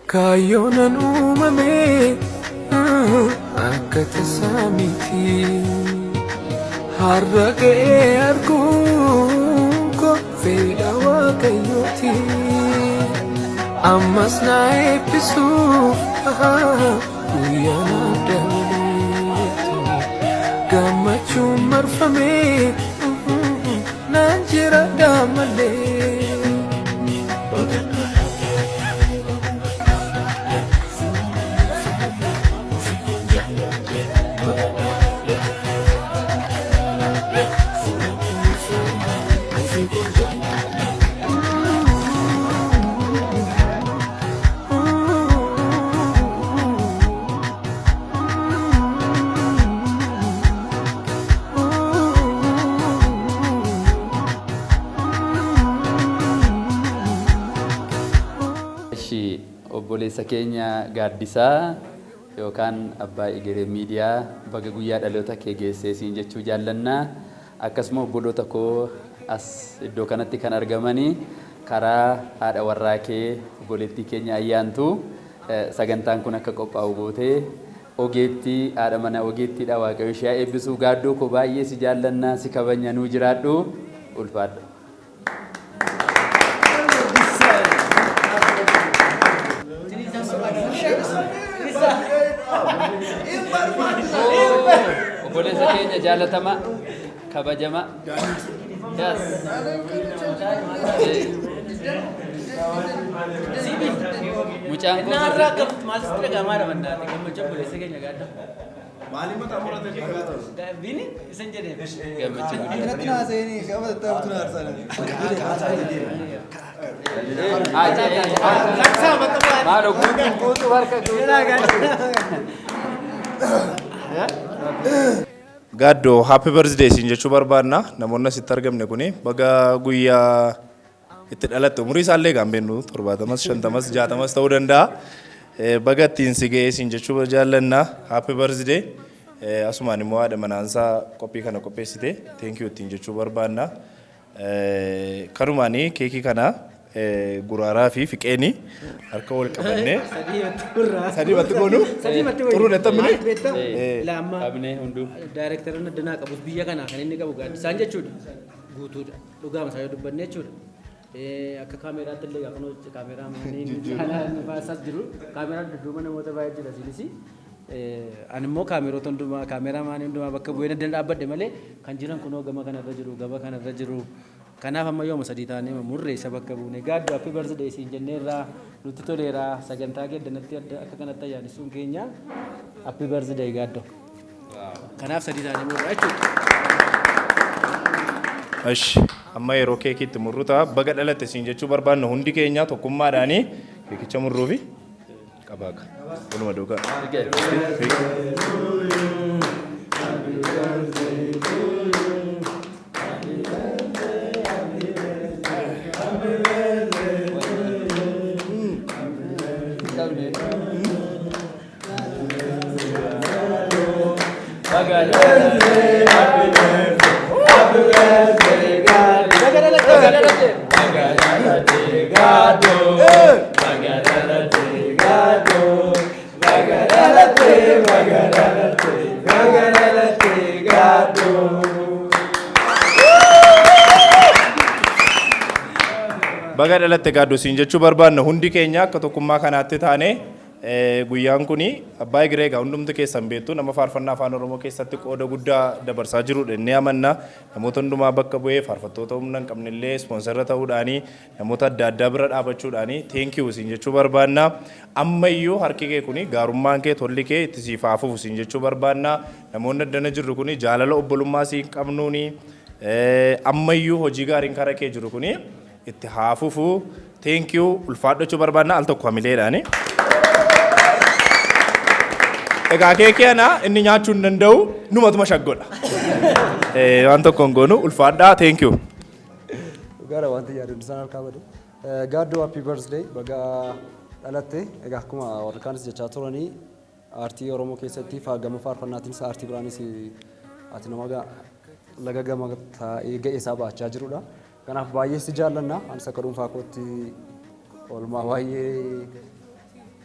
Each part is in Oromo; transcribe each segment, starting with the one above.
Kayonan umame akka tasamiti harrage argu ko feda wakayoti ammas na episu uyana dawletu gamachu marfame nanjira damale obboleessa keenya gaaddisaa yookaan abbaa egeree miidiyaa baga guyyaa dhaloota kee geessee siin jechuu jaallannaa akkasuma obboloota koo as iddoo kanatti kan argamanii karaa haadha warraa kee obboleettii keenya ayyaantu sagantaan kun akka qophaa'u gootee ogeettii haadha mana ogeettiidha waaqayyo ishee eebbisuu gaaddoo koo baay'ee si jaallannaa si kabajna nuu jiraadhu ulfaadha. obboleessa keenya jaalatama kabajama yes mucaan ko narraa qabtu maal sitti dhaga'amaa mandaate gammachuun obboleessa keenya gaadda maali mata murate gaadda bini isan jedhee gammachuun guddaa naaseni gaba taatu naasani maalo guutu harka Gaaddo happy birthday siin jechuu barbaadna namoonni asitti argamne kuni baga guyyaa itti dhalatte umurii isaallee kan beeknu 70 50 60 ta'uu danda'a baga ittiin si ga'ee siin jechuu jaallanna happy birthday asumaan immoo haadha manaansaa qophii kana qopheessite thank you ittiin jechuu barbaadna kanumaanii keekii kana guraaraa fi fiqeeni harka wal qabannee sadii batti goonu turuu nettamne lamma abne hundu directorun addana qabus biyya kana kan inni qabu gaaddisaan jechuudha guutuudha dhugaama isaa dubbanne jechuudha akka kaameraatti illee gaafanoo kaameraa maaniin jaalaan baasas jiru kaameraa dudduuma namoota baay'ee jira silisi ani immoo kaameroota hundumaa kaameraa maanii hundumaa bakka bu'ee addana dhaabbadhe malee kan jiran kunoo gama kanarra jiru gaba kanarra jiru kanaaf amma yooma sadii taanee murreessa bakka buune gaaddo happy birthday siin jenneerraa nutti toleera sagantaa geddanatti akka kanatti ayyaanisuun keenya happy birthday gaaddo kanaaf sadii taanee murraa jechuudha. Ash amma yeroo keekiitti murruta baga dhalatte siin jechuu barbaadna hundi keenya tokkummaadhaanii keekicha murruufi qabaaqa waluma dhugaa. Baga dhalatte gaaddo siin jechuu barbaadna hundi keenya akka tokkummaa kanaatti taane guyyaan kuni abbaa egeree gaa hundumti keessan beektu nama faarfannaa afaan oromoo keessatti qooda guddaa dabarsaa jirudha inni amanna namoota hundumaa bakka bu'ee faarfattoota humna hin qabnellee ispoonsarra ta'uudhaanii namoota adda addaa bira dhaabachuudhaanii thank you siin jechuu barbaadna ammayyuu harki kee kuni gaarummaan kee tolli kee itti siif haafuuf siin jechuu barbaadna namoonni addana jirru kuni jaalala obbolummaa siin qabnuuni ammayyuu hojii gaariin karaa kee jiru kuni itti haafuufu thank you ulfaadhachuu barbaadna al tokko hamileedhaani. Egaa keekiana inni nyaachuu hin danda'u numatuma shaggoodha. Waan tokkoon goonu ulfaadhaa thank you. Gara wanti yaadun sana harkaa badu. Gaaddo happy birthday baga dhalatte egaa akkuma warra kaanis jechaa turanii aartii Oromoo keessatti gama faarfannaatiin aartii biraanis ati nama laga gama ga'ee isaa baachaa jirudha. Kanaaf baay'ee si jaallanna. Ani akka dhuunfaa kootti oolmaa baay'ee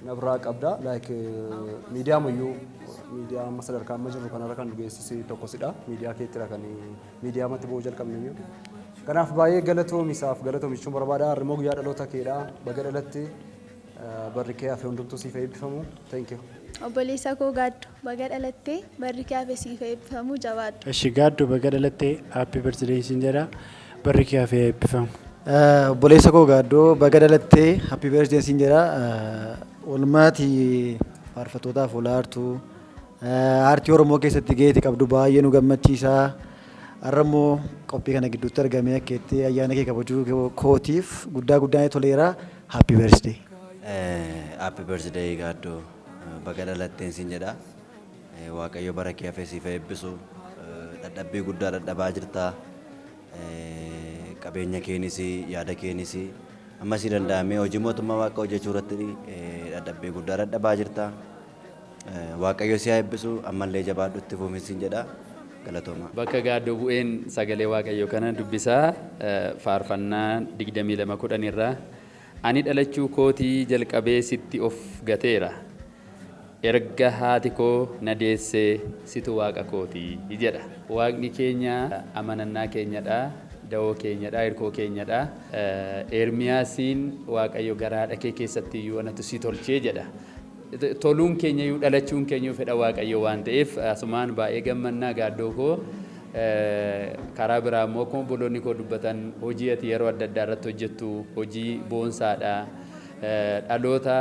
nabraa qabda like miidiyaa muyyuu miidiyaa amma sadarkaa amma jirru kanarra kan dhugeessisi tokkosidha miidiyaa keettira kan miidiyaa matti bu'uu jalqabne iyyuu kanaaf baay'ee galatoomisaaf galatoomichuun barbaada harrimoo guyyaa dhaloota keedha baga dhalatti barri kee hafe hundumtuu siif eebbifamu thank you. Obboleessa koo Gaaddu baga dhalattee barri kee hafe siif eebbifamu jabaadhu. Eshi Gaaddu baga dhalattee happy birthday siin jedha barri kee hafe eebbifamu. Obboleessa koo Gaaddoo baga dhalattee happy birthday siin jedha walumaati faarfattootaaf olaartuu aartii Oromoo keessatti geeti qabdu baay'ee nu gammachiisa. Har'ammoo qophii kana gidduutti argamee akka itti ayyaana kee kabajuu kootiif guddaan toleera happy birthday. Happy birthday Gaaddoo baga dhalatteen siin jedha Waaqayyo bara kee hafe siif eebbisu dadhabbii guddaa dadhabaa jirta qabeenya keenis yaada keenis amma si danda'amee hojii mootummaa Waaqa hojjechuu irratti dadhabbii guddaa dadhabaa jirta Waaqayyo si haa eebbisu ammallee jabaadhu itti fufi siin jedha galatooma. Bakka Gaaddoo bu'een sagalee Waaqayyo kana dubbisaa faarfannaa 22:10 irraa ani dhalachuu kootii jalqabee sitti of gateera erga haati koo na deessee situ waaqa kootii jedha. Waaqni keenya amanannaa keenyadha dawoo keenyadha hirkoo keenyadha. Ermiyaasiin Waaqayyo garaadha kee keessatti iyyuu anatu si tolchee jedha. Toluun keenya iyyuu dhalachuun keenya fedha Waaqayyo waan ta'eef asumaan baay'ee gammannaa Gaaddoo koo. Karaa biraa immoo akkuma obboloonni koo dubbatan hojii ati yeroo adda addaa irratti hojjettu hojii boonsaadha. Dhaloota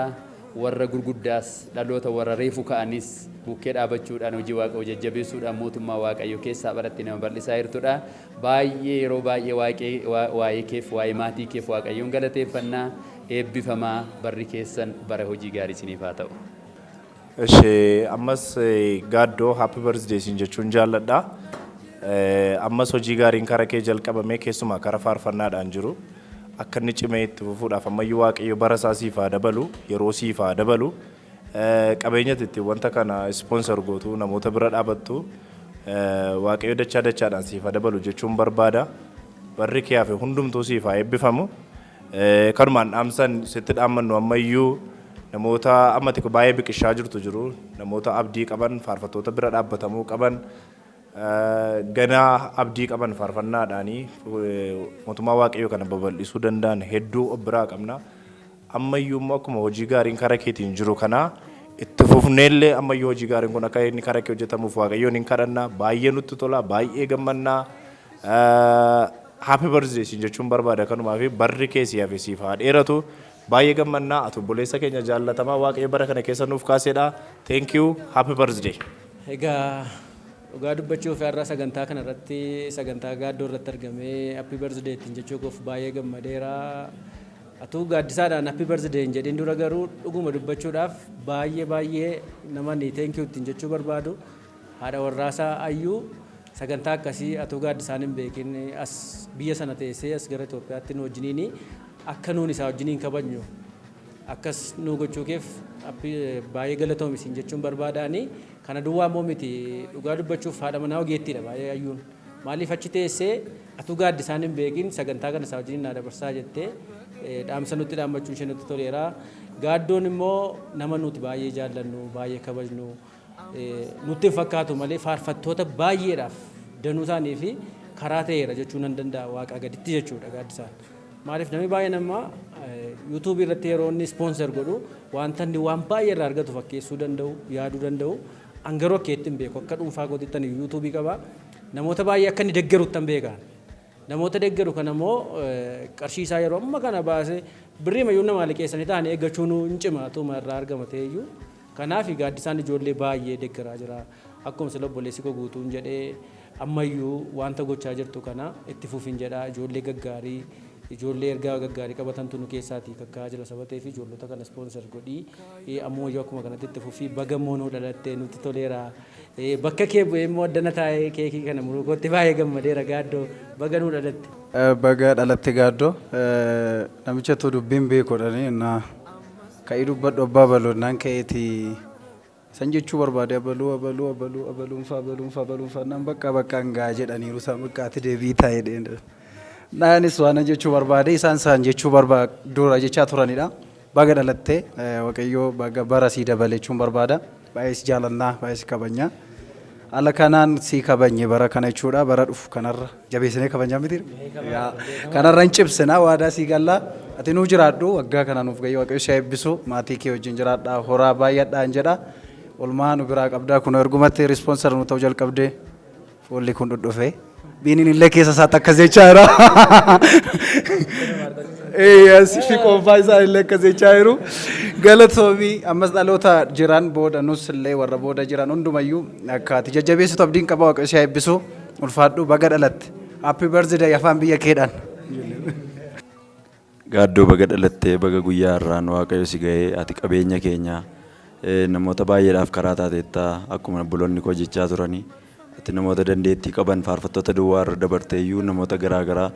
warra gurguddaas dhaloota warra reefu ka'anis bukkee dhaabachuudhaan hojii Waaqayyoo jajjabeessuudhaan mootummaa Waaqayyoo keessaa baratti nama bal'isaa jirtudha. Baay'ee yeroo baay'ee waa'ee keef waa'ee maatii keef Waaqayyoon galateeffannaa eebbifamaa barri keessan bara hojii gaarii isiniif haa ta'u. Ammas Gaaddoo happy birthday siin jechuun jaalladha. Ammas hojii gaariin karaa kee jalqabamee keessumaa karaa faarfannaadhaan jiru akka inni cimee itti fufuudhaaf ammayyuu Waaqayyo bara isaa siif haa dabalu yeroo siif haa dabalu qabeenya itti wanta kana sponsor gootu namoota bira dhaabattu Waaqayyo dachaadhaan siif haa dabalu jechuun barbaada. Barri kee hafe hundumtuu siif haa eebbifamu. Kanumaan dhaamsan sitti dhaammannu ammayyuu namoota ammatti baay'ee biqishaa jirtu jiru namoota abdii qaban faarfattoota bira dhaabbatamuu qaban ganaa abdii qaban faarfannaadhaanii mootummaa Waaqayyoo kana babal'isuu danda'an hedduu of biraa qabna. Ammayyuu immoo akkuma hojii gaariin karaa keetiin jiru kana itti fufneellee ammayyuu hojii gaariin kun akka inni karaa kee hojjetamuuf Waaqayyoon hin kadhanna. Baay'ee nutti tola baay'ee gammannaa. Happy birthday siin jechuun barbaada kanumaa fi barri kee si hafe siif haa dheeratu. Baay'ee gammannaa ati obboleessa keenya jaallatamaa Waaqayyo bara kana keessa nuuf kaasedha. Thank you. Happy birthday. Egaa dhugaa dubbachuuf har'a sagantaa kana irratti sagantaa Gaaddoo irratti argamee happy birthday ittiin jechuuf baay'ee gammadeera. Atuu gaaddisaadhaan happy birthday hin jedhin dura garuu dhuguma dubbachuudhaaf baay'ee namani thank you ittiin jechuu barbaadu. Haadha warraasaa ayyuu sagantaa akkasii atuu gaaddisaan hin beekin as biyya sana teessee as gara Itoophiyaatti nu wajjiniin akka nuun isaa wajjiniin kabajnu akkas nu gochuukeef baay'ee galatoomisin jechuun barbaadaani. Kana duwwaa immoo miti dhugaa dubbachuuf haadha manaa ogeettiidha baay'ee ayyuun maaliif achi teessee atuu gaaddisaan hin beekin sagantaa kana isaa wajjiniin naa dabarsaa jettee dhaamsa nutti dhaammachuun ishee nutti toleera. Gaaddoon immoo nama nuti baay'ee jaallannu baay'ee kabajnu nutti hin fakkaatu malee faarfattoota baay'eedhaaf danuu isaanii fi karaa ta'eera jechuun nan danda'a Waaqa gaditti jechuudha gaaddisaan. Maaliif namni baay'een amma YouTube irratti yeroo inni sponsor godhu wanta inni waan baay'ee irraa argatu fakkeessuu danda'u yaaduu danda'u angaroo akkeetti hin beeku akka dhuunfaa godhatan YouTube qaba namoota baay'ee akka inni deeggarutti hin beekan namoota deeggaru kana immoo qarshii isaa yeroo amma kana baasee birrii mayyuu nama liqeessanii ta'an eeggachuun hin cimaatu irraa argama ta'eyyuu kanaaf gaaddisaan ijoollee baay'ee deeggaraa jira akkuma sila obboleessi koo guutuun jedhee ammayyuu wanta gochaa jirtu kana itti fufiin jedha ijoollee gaggaarii ijoollee ergaa gaggaarii qabatantu nu keessaatii kakkaa jira sabatee fi ijoollota kana sponsor godhii ammoo yoo akkuma kanatti itti fufii baga moonoo dhalattee nutti toleera bakka kee bu'ee immoo addana taa'ee keekii kana muruukootti baay'ee gammadeera Gaaddoo baga nuu dhalatte. Baga dhalatte Gaaddoo namicha tu dubbiin beekodhani na ka'ii dubbadhu abbaa baloonnaan ka'eeti san jechuu barbaade abaluunfaa nan bakka hangaa jedhaniiru isaan bakkaatti deebii taa'ee dheedha. Naanis waan jechuu barbaade isaan jechuu barbaadura jechaa turanidha. baga dhalattee waaqayyoo baga bara sii dabale jechuun barbaada. Baay'ee si jaalannaa, baay'ee si kabajnaa. Ala kanaan si kabajne bara kana jechuudha. Bara dhufu kanarra jabeessinee kabajnaa miti. Kanarra hin cibsinaa waadaa sii gallaa. Ati nuuf jiraadhu waggaa kana nuuf gayyee waaqayyo si eebbisu maatii kee wajjin jiraadhaa horaa baay'adhaa hin jedha. Olmaa nu biraa qabdaa kun ergumatti rispoonsar nu ta'u jalqabdee fuulli kun dhudhufe. Biiniin illee keessa isaatti akkas jechaa jira. Fi qoonfaa isaa illee akkas jechaa jiru. Galatoomii ammas dhaloota jiran booda nus illee warra booda jiran hundumayyuu akka ati jajjabeessitu abdiin qaba waaqayyo si eebbisu ulfaadhu baga dhalatte. Happy birthday afaan biyya keedhaan. Gaaddoo baga dhalattee baga guyyaa har'aan waaqayyo si ga'ee ati qabeenya keenya namoota baay'eedhaaf karaa taateettaa akkuma buloonni koo jechaa turanii ati namoota dandeettii qaban faarfattoota duwwaa irra dabarteeyyuu namoota garaagaraa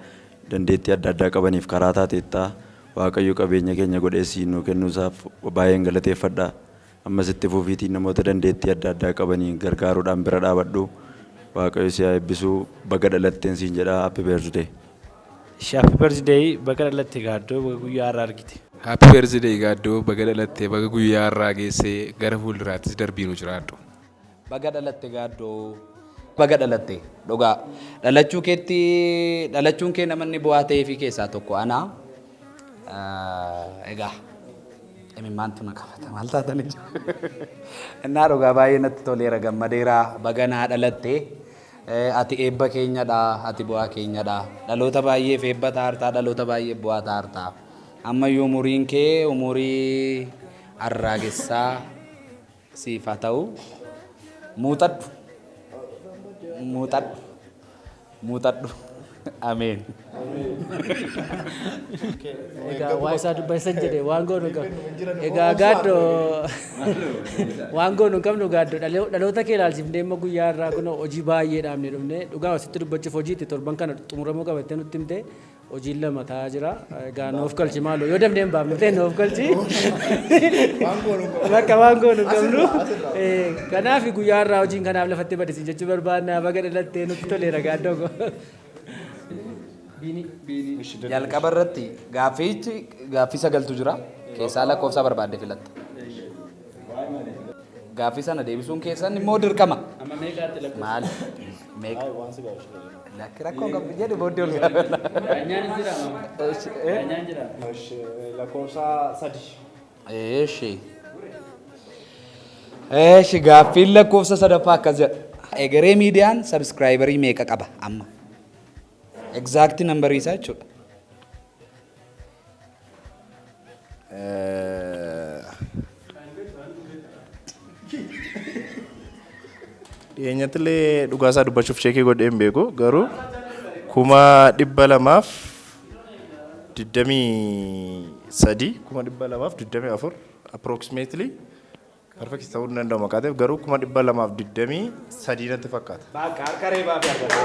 dandeettii adda addaa qabaniif karaa taateettaa waaqayyo qabeenya keenya godhee siin nuu kennuusaaf baay'een galateeffadha. Ammas itti fufiitiin namoota dandeettii adda addaa qabanii gargaaruudhaan bira dhaabadhu. Waaqayyo si eebbisuu baga dhalatteen siin jedha happy birthday. Happy birthday baga dhalatte Gaaddoo baga guyyaa har'aa argite. Happy birthday Gaaddoo baga dhalatte baga guyyaa har'aa geessee gara fuulduraattis darbii nu jiraadhu. Baga dhalatte Gaaddoo. Baga dhalatte dhugaa dhalachuun kee namanni bu'aa ta'eefi keessaa tokko ana egaa imimmaantu na qabata maal taatanii innaa dhugaa baay'ee natti toleera gammadeera baga naa dhalatte ati eebba keenyadha ati bu'aa keenyadha dhaloota baay'eef eebba taartaa dhaloota baay'eef bu'aa taartaa ammayyuu umuriin kee umurii arraagessaa siif haa ta'u muuxadhu ameen. Egaa waa isaa dubbisan jedhee waan goonu egaa Gaaddoo waan goonu qabnu Gaaddoo dhaloota kee ilaalchifnee amma guyyaa irraa kun hojii baay'ee dhaabnee dhufne dhugaa asitti dubbachuuf hojiitti torban kana xumuramuu qabattee nutti himte hojiin lama ta'aa jira. Egaa noof galchi maaloo yoo damnee hin baafne ta'e noof galchi bakka waan goonu qabnu kanaaf guyyaa irraa hojiin kanaaf lafatti badisi jechuu barbaadna baga dhalattee nutti toleera Gaaddoo. Jalqaba irratti gaaffii sagaltu jira keessaa lakkoofsa barbaadde filatta. Gaaffii sana deebisuun keessan immoo dirqama. Maal? Meeqa? Lakki rakkoo qabdi jedhu booddee ol gaafata. Lakkoofsa 3. Eeshi gaaffiin lakkoofsa sadaffaa akkas jedha. Egeree miidiyaan sabskraayibarii meeqa qaba amma? Exact number isaa jechuudha. Dhiyeenyattillee dhugaasaa dubbachuuf sheekii godhee hin beeku garuu 223,224 approximately perfect ta'uu hin danda'u maqaa ta'eef garuu 223 natti fakkaata. Bakka harka reebaa fi argata.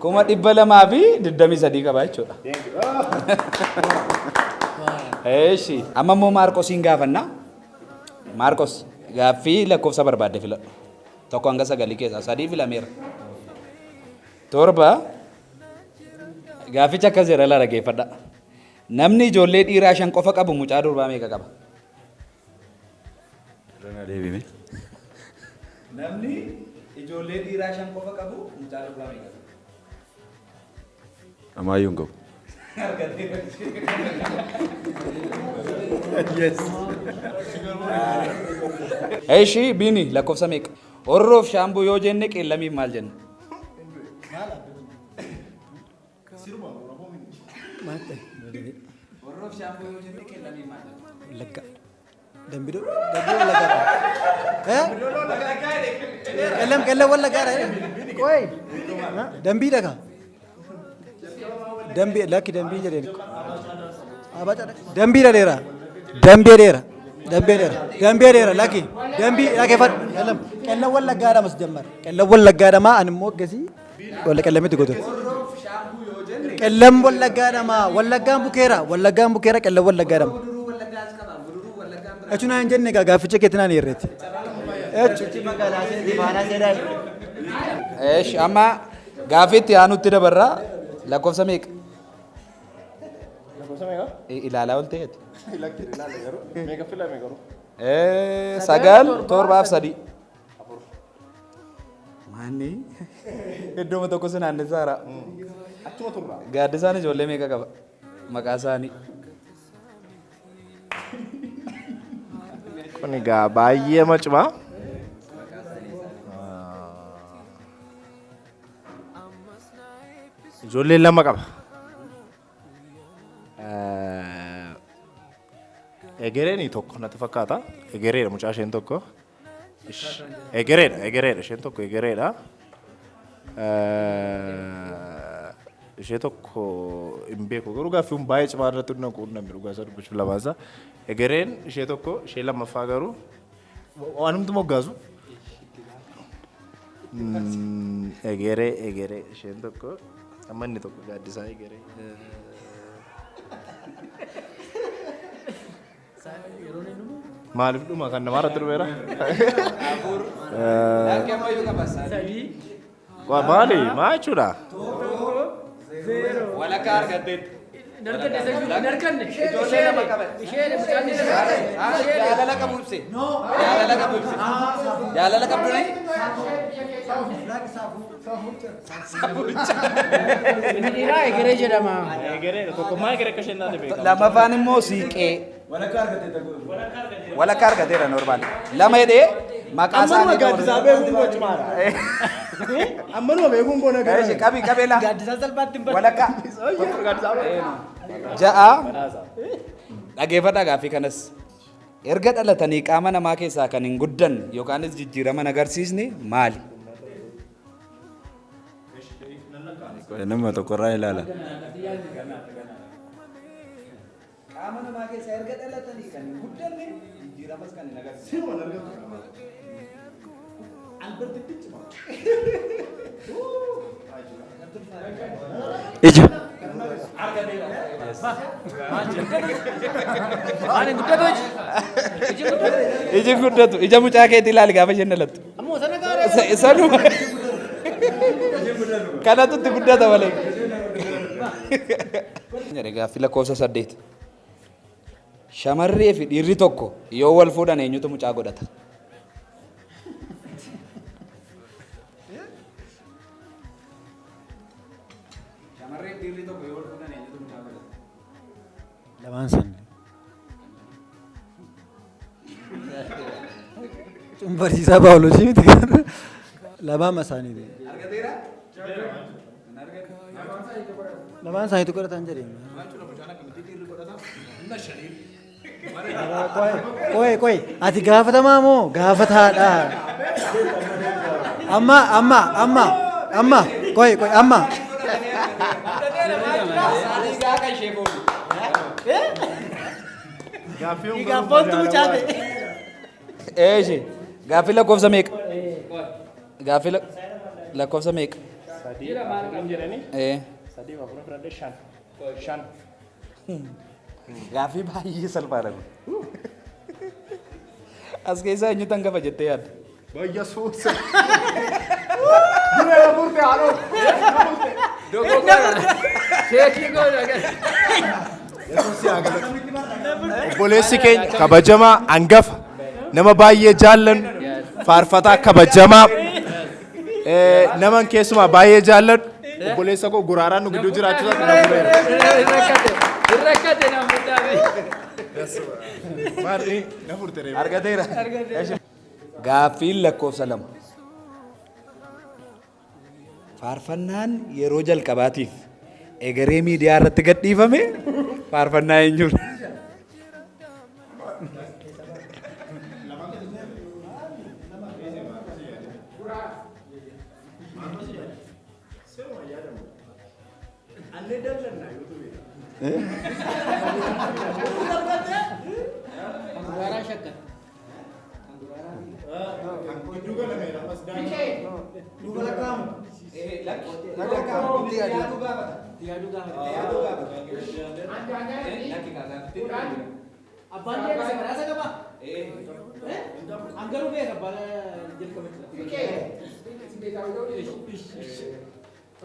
223 qaba jechuudha. Eeshi amma immoo Maarqosiin gaafanna. Maarqos gaaffii lakkoofsa barbaadde filadhu. Tokko hanga 9 keessaa 3 filameera. 7 gaafficha akkas jedha la dhageeffadha. Namni ijoollee dhiiraa 5 qofa qabu mucaa durbaa meeqa qaba? Namni ijoollee dhiiraa 5 qofa qabu mucaa durbaa meeqa qaba? Amaayyuun qabu. Yes. Eeshi Biini lakkoofsa meeqa? Orroof shaambuu yoo jenne qeellamiif maal jenna? Orroof shaambuu yoo jenne qeellamiif maal jenna? Lagga. Dambido wallaggaa. Qellam wallaggaa. Qoy. Dambii dhaga. Dambii lakki dambii jedheen. Dambii dheera. Dambii dheera. Dambii dheera lakki. Dambii lakkifadhu. Qellam wallaggaadha mas jammar. Qellam wallaggaadha maa ani immoo gasii walla qellamitti godhu. Qellam wallaggaadha maa wallaggaan bukeera qellam wallaggaadha maa. Echuna hin jenne gaafficha keetinaan irreetti. Eesh amma gaaffiitti aanutti dabarraa lakkoofsa meeqa? Ilaalaa ol ta'eeti. Sagal torbaaf sadii. Maanni iddooma tokko si naannesaara. Gaaddisaan ijoollee meeqa qaba? Maqaa isaanii. Kun egaa baay'ee macima. Ijoollee lama qaba. Egereen tokko natti fakkaata. Egereedha mucaa isheen tokko. Egereedha isheen tokko egereedha. Ishee tokko hin beeku garuu gaaffiin baay'ee cimaa irratti naquu namni dhugaa isaa dubbachuuf lamaansa. Egereen ishee tokko ishee lammaffaa garuu waan humti moggaasu. Egeree isheen tokko amma inni tokko gaaddisaa egeree. Maaliif dhuma kan namaa irratti dhumeera? Maali? Maa jechuudha? Walakkaa argatteetti. Jaalala qabu ibse. Jaalala qabdu ni? Inni dhiiraa egeree jedhama. Egeree tokkummaa egeree akka isheen taate beekamu. Lamaffaan immoo siiqee. Walakkaa argateera normaal. Lama hidhee maqaa isaanii gaaddisaa beekuun gochi maala. Ammanuma beekuun goona gara. Qabeela. Gaaddisaa salphaatti hin Walakkaa. Ja'a. Dhageeffadhaa gaaffii kanas. Erga dhalatanii qaama namaa keessaa kan hin guddan yookaanis jijjiiraman agarsiisni maali? Nama tokkorraa ilaala. Qaama namaa keessaa erga dhalatanii kan hin guddanne jijjiiramas kan hin agarsiisne. Ija. Iji guddatu. Ija mucaa keetii ilaali gaafa isheen dhalattu. Sanuma. Kanatu itti guddata malee. Gaaffii lakkoofsa 8. Shamarree fi dhiirri tokko yoo wal fuudhan eenyutu mucaa godhata? Shamarree fi dhiirri tokko yoo wal fuudhan eenyutu mucaa godhata? Lamaan sanni. Barsiisaa baayoloojii miti. Lamaan isaanii. Argateera? Lamaan isaaniitu godhatan jedhee. Qoy ati gaafatamaa moo gaafataadha? Amma qoy amma. Gaaffii lakkoofsa meeqa? Gaaffii lakkoofsa meeqa? Gaaffii baay'ee salphaadha kun. As keessaa eenyutu hangafa jettee yaadda? Bayya suusa. Obboleessi keenya kabajamaa hangafa nama baay'ee jaallan faarfataa kabajamaa naman keessumaa baay'ee jaallan obboleessa koo guraaraan nu gidduu jiraachuu isaatti na fuudheera. Argateera. Gaaffiin lakkoofsa 2. Faarfannaan yeroo jalqabaatiif egeree miidiyaa irratti gadhiifame faarfannaa eenyuudha?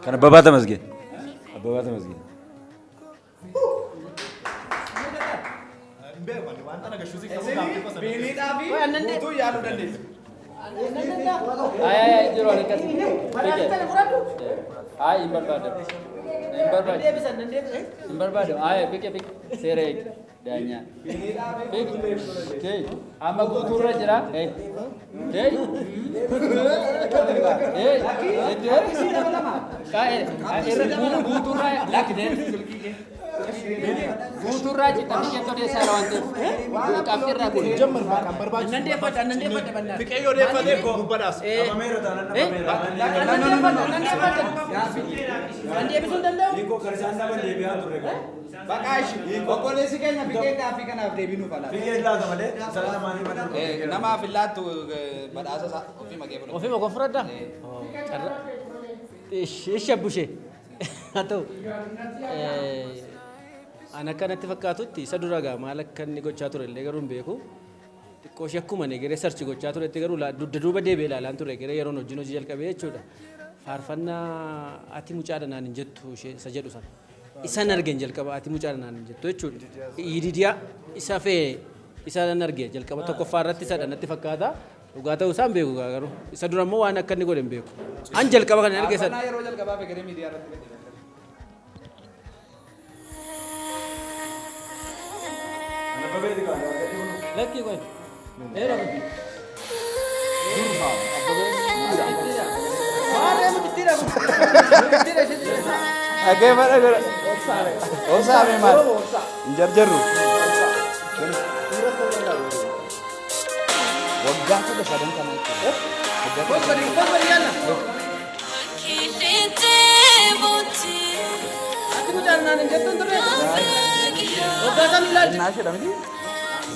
Kan Abbabaa Tamasgeen. jiru ay imbarbaadam ay fiqe seera daanya fiqe amma guuturra jira guuturra lakde guuturra cita biyyatto deessa rawante qabxirra kun jammar barbaad nande fata banna fiqe yo defate ko gubbadaas amamera nande bisun danda'u iko karsanda bande biya turre baqaashi okoleesi keenya fiqee gaaffii kanaaf deebinu fala fiqee laata malee salama maanii badhaasa nama fillaatu badhaasa ofii maqoo fudhadda shabbushee haa ta'u ana kanatti fakkaatutti isa dura gaa maal akka inni gochaa ture illee garuu hin beeku xiqqoo shakkuma negeree sarchi gochaa turetti garuu duuba deebi'ee ilaalaan ture geree yeroon hojii jalqabee jechuudha faarfannaa ati mucaadha naan hin jettu isa jedhu sana isan argeen jalqaba ati mucaadha naan hin jettu jechuudha yididiyaa isa fee isa nan argee jalqaba tokkoffaa irratti isa dhanatti fakkaata dhugaa ta'uu isaa hin beeku garuu isa dura immoo waan akka inni godhe hin beeku an jalqaba kana argee sana yeroo jalqabaa beekaree miidiyaa irratti Lagi kau, era apa? Mana yang tidak? Tidak sih. Agak mana kau? Osa memang. Jar. Wajah tu dah sadar kan? Kau berikan. Aku jangan nanti jatuh terus. Oke, sambil nasi dah mesti.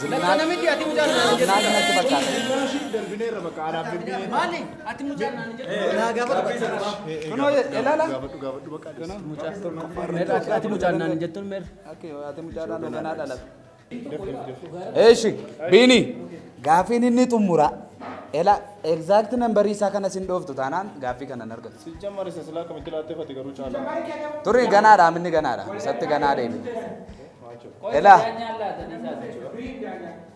Lekana miti ati mujar naan jedhu. Naan natti fakkaata. Darbinee raba kaaraaf darbinee. Maali? Ati mujar naan jedhu. Naa gaafadhu. Kunoo ilaala. Gaafadhu bakka kana. Mujar. Ati mujar naan jettu mer. Okay, ati mujar naan ganaa dhalata. Eeshi, Biini. Gaafiin inni xumura. Ela exact number isaa kana sin dhooftu taanaan gaaffii kana argatu. Si jammar isa silaa kamitti laattee fati garuu caala. Turri ganaadha minni ganaadha. Satti ganaa deemi. Ela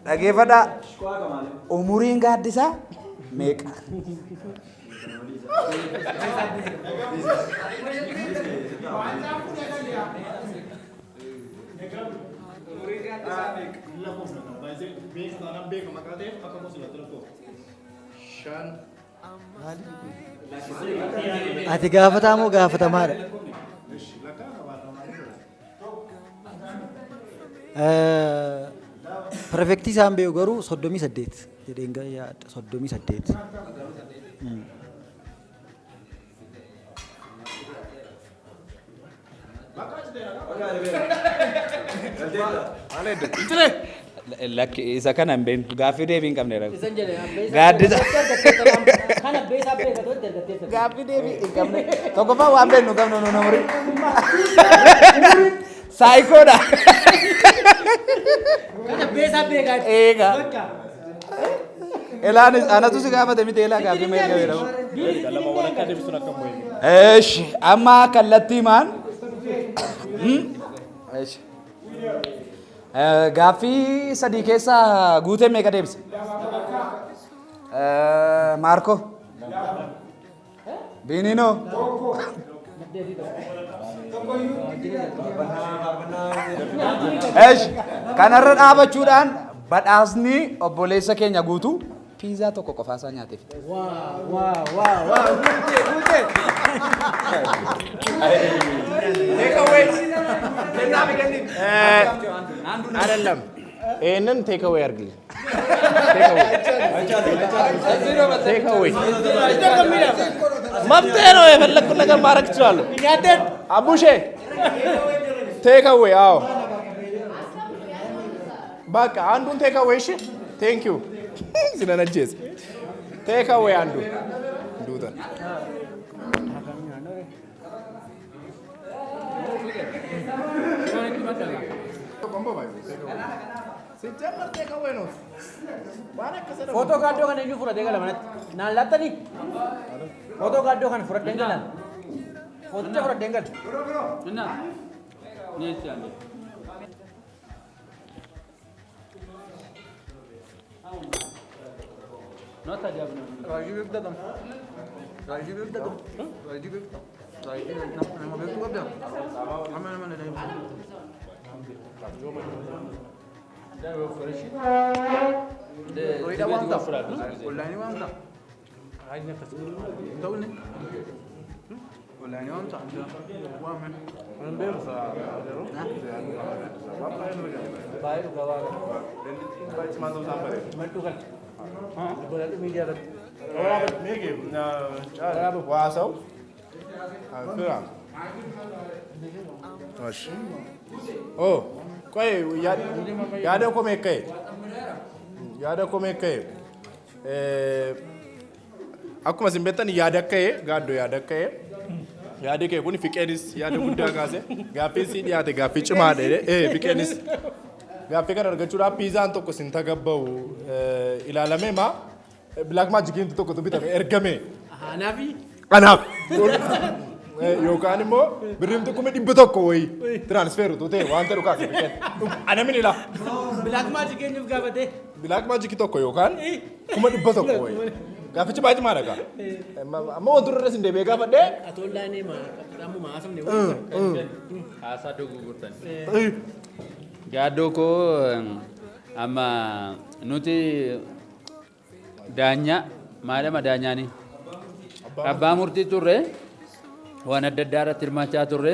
dhageeffadhaa umuriin gaaddisaa meeqa? Ati gaafataa moo gaafatamaa? Prefektii isaan beeku garuu 38 jedheen yaadda 38. Lakki isa kana hin beeknu gaaffii deebii hin qabne Isan jedhee gaaddisa kana beesaa beekatu dargaggeessa. gaaffii deebii hin qabne tokkoffaa waan beeknu qabnu nu namurii saayikoodha. Kana beesaa beekaa. Eega. Elaan anatu si gaafate miti elaa gaaffii meeqa jedhamu. Eesh amma kallattii maan. Eesh. Gaaffii sadii keessaa guutee meeqa deebise? Maarko. Biinino. Eesh kanarra dhaabachuudhaan badhaasni obboleessa keenya guutuu piizaa tokko qofaasaa nyaateef. አይደለም ይሄንን ቴክ አዌይ አድርግልኝ። ቴክ አዌይ መብቴ ነው። የፈለግኩት ነገር ማድረግ እችላለሁ። አቡሼ ቴክ አዌይ። አዎ በቃ አንዱን ቴክ አዌይ። እሺ ቴንክ ዩ ስለነጀስ ቴክ አዌይ አንዱ ዱተን Foto kado kan ini fura dengar mana? Nalat tadi. Foto kado kan fura dengar. Foto fura dengar. Mana? Ni siapa? Not a governor. Raajii beektaa tam. Raajii beektaa tam. Raajii beektaa. Raajii beektaa. Nama beektuu qabdaa. Amma nama na deemsa. Roida wanta. Wallahi wanta. Raajii nafas. Ta'u ne. Wallahi wanta. Waamen. Mana beeksa. Baay'ee dhugaa waaqa. Baay'ee maal ta'uu saambare. Maddu kan. Boleh media dah. Megi, wasau. Kira. Osh. Oh, koi yada ko mekai. Yada ko mekai. Aku masih betan yada kai, gado yada kai. Yada kai kuni fikenis yada guddaa kaase. Gaaffii si dhiyaate gaaffii cimaa dha. Fikenis. Gaaffii kana argachuudhaaf piizaan tokko sin tagabba'u ilaalamee maa bilaak maajikiin tokkotu bitame ergame. Anaafi? Anaaf. Yookaan immoo birrimti 100,000 wayii tiraansferu ta'e waan ta'u kaase biqeen. Ana min ilaa. Bilaak maajikiin nuuf gaafate. Bilaak maajikii tokko yookaan 100,000 wayii. Gaafichi baay'ee maal dhagaa? Amma wanti irra sin deebi'ee gaafadhee. Atoollaanii amma haasofne. Haasaa doggoo gurtan. Gaadoo koo amma nuti daanyaa maalama daanyaani abbaa murtii turre waan adda addaa irratti hirmaachaa turre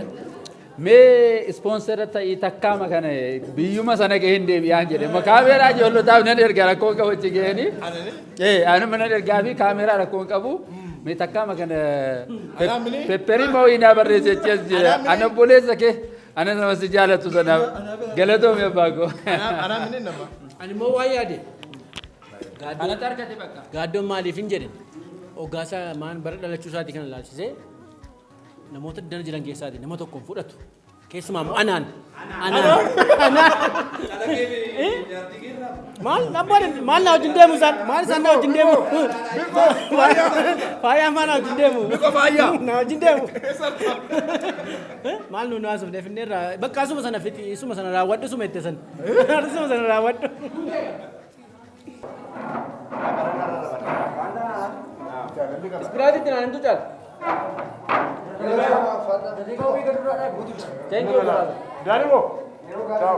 mee ispoonsera ta'ii takkaama kana biyyuma sana gahee hin deebi'aan jedhe kaameeraa ijoollotaaf nan erga rakkoo qabachi gahanii anuma nan ergaa fi kaameeraa rakkoo qabu mee takkaama kana pepperii moo inaa barreesse jechuun jira ana obboleessa kee ana nama si jaalatu sana galatoom yabbaako. Ana minin nama. Ani moo waa yaade. Ana tarkate bakka. Gaaddoon maaliif hin jedhin oggaasaa maan bara dhalachuu isaatii kana laalchisee namoota dana jiran keessaati nama tokko fudhatu keessumaa immoo anaan. Maal na wajjin deemu isaan maal isaan na wajjin deemu faayaa maa na wajjin deemu na wajjin deemu maal nu naasuuf deefinneerra bakka asuma sana fiti isuma sana raawwadhu suma itti san isuma sana raawwadhu. Ispiraatiitti naan hintu caala. Thank you. Dari mo. Ciao.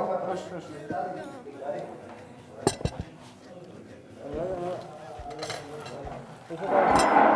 Thank you.